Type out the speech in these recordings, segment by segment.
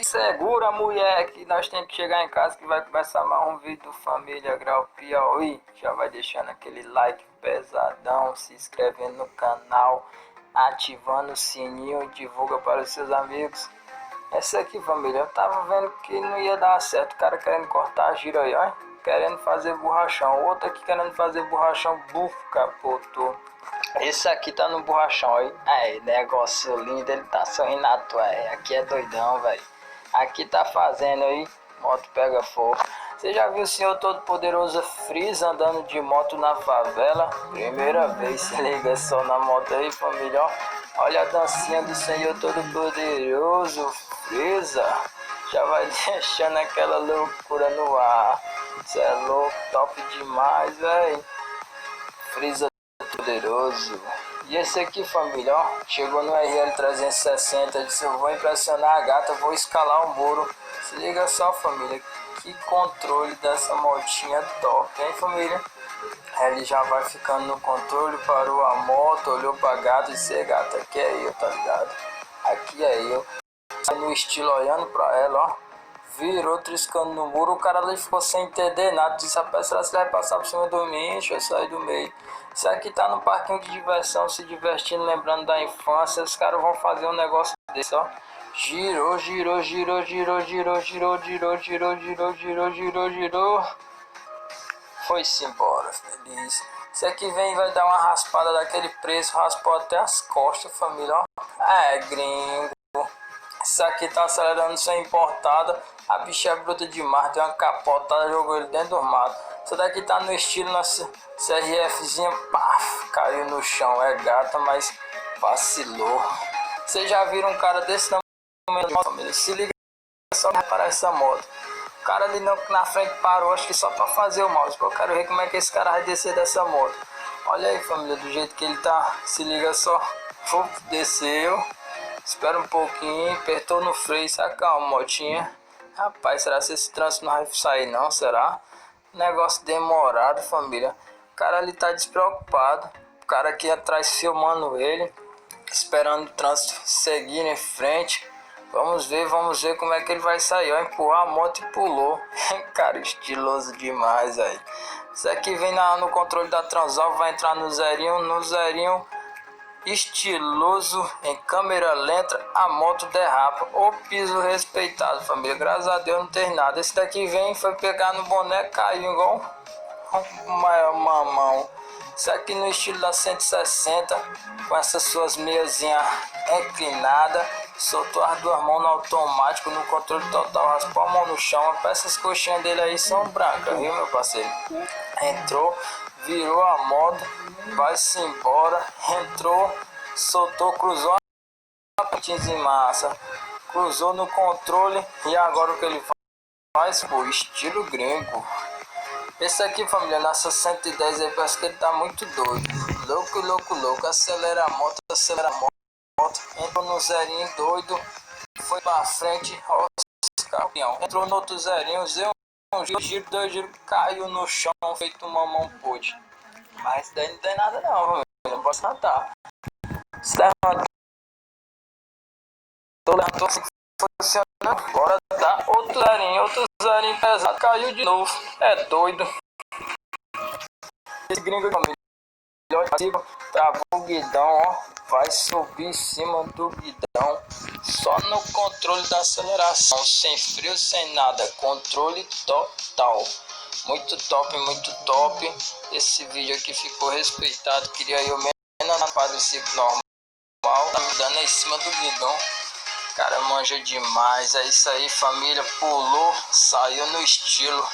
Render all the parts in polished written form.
Segura, mulher, que nós temos que chegar em casa que vai começar mais um vídeo do Família Grau Piauí. Já vai deixando aquele like pesadão, se inscrevendo no canal, ativando o sininho, divulga para os seus amigos. Essa aqui, família, eu tava vendo que não ia dar certo. O cara querendo cortar a gira aí, ó, querendo fazer borrachão. O outro aqui querendo fazer borrachão, bufo, capotou. Esse aqui tá no borrachão aí. Aí, negócio lindo, ele tá sorrindo à toa. Aqui é doidão, velho. Aqui tá fazendo aí, moto pega fogo. Você já viu o senhor todo poderoso Freeza andando de moto na favela? Primeira vez, se liga só na moto aí, família, ó. Olha a dancinha do senhor todo poderoso Freeza. Já vai deixando aquela loucura no ar. Cê é louco, top demais, velho. Freeza poderoso. E esse aqui, família, ó, chegou no RL 360, disse: eu vou impressionar a gata, vou escalar o muro. Se liga só, família, que controle dessa motinha top, hein, família? Ele já vai ficando no controle, parou a moto, olhou pra gata e disse: gata, aqui é eu, tá ligado? Aqui é eu. No estilo, olhando pra ela, ó, virou triscando no muro. O cara ali ficou sem entender nada, disse: rapaz, será que você vai passar por cima do mim? Deixa eu sair do meio. Isso aqui tá no parquinho de diversão, se divertindo, lembrando da infância. Os caras vão fazer um negócio desse, ó. Girou, girou, girou, girou, girou, girou, girou, girou, girou, girou, girou, girou. Foi-se embora, feliz. Esse aqui vem e vai dar uma raspada daquele preço, raspou até as costas, família, ó. É, gringo. Isso aqui tá acelerando sem importada. A bicha é bruta demais, deu uma capotada, jogou ele dentro do mato. Isso daqui tá no estilo nossa CRFzinha, paf, caiu no chão. É gata, mas vacilou. Vocês já viram um cara desse tamanho, família? Se liga só para essa moto. O cara ali na frente parou, acho que só pra fazer o mouse. Eu quero ver como é que esse cara vai descer dessa moto. Olha aí, família, do jeito que ele tá. Se liga só. Desceu. Espera um pouquinho, apertou no freio, se acalma, motinha. Rapaz, será que esse trânsito não vai sair não? Será? Negócio demorado, família. O cara ali tá despreocupado. O cara aqui atrás filmando ele, esperando o trânsito seguir em frente. Vamos ver como é que ele vai sair. Ó, empurrou a moto e pulou. Cara, estiloso demais aí. Isso aqui vem no controle da Transal, vai entrar no zerinho. Estiloso, em câmera lenta, a moto derrapa. O piso respeitado, família. Graças a Deus não tem nada. Esse daqui foi pegar no boné, caiu igual um mamão. Isso aqui no estilo da 160, com essas suas meiazinhas inclinadas. Soltou as duas mãos no automático, no controle total, raspou a mão no chão. Essas coxinhas dele aí são brancas, viu, meu parceiro? Entrou, virou a moto, vai-se embora, entrou, soltou, cruzou a pontinha em massa, cruzou no controle e agora o que ele faz? Pô, estilo gringo. Esse aqui, família, nessa 110 aí, parece que ele tá muito doido. Louco, acelera a moto, entrou no zerinho doido, foi pra frente, ó, campeão. Entrou no outro zerinho, deu um giro, dois giros, caiu no chão, feito uma mão pude. Mas daí não tem nada não, família, não posso matar. Se levantou, assim, funcionando, bora dar outro zerinho pesado, caiu de novo, é doido. Esse gringo, família, travou o guidão, ó, vai subir em cima do guidão, só no controle da aceleração, sem freio, sem nada, controle total. Muito top. Esse vídeo aqui ficou respeitado. Queria eu menos na quadriciclo normal, tá me dando em cima do guidão. Cara, manja demais. É isso aí, família. Pulou, saiu no estilo.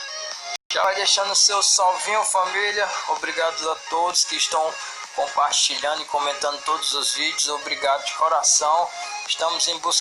Já vai deixando seu salvinho, família. Obrigado a todos que estão compartilhando e comentando todos os vídeos. Obrigado de coração. Estamos em busca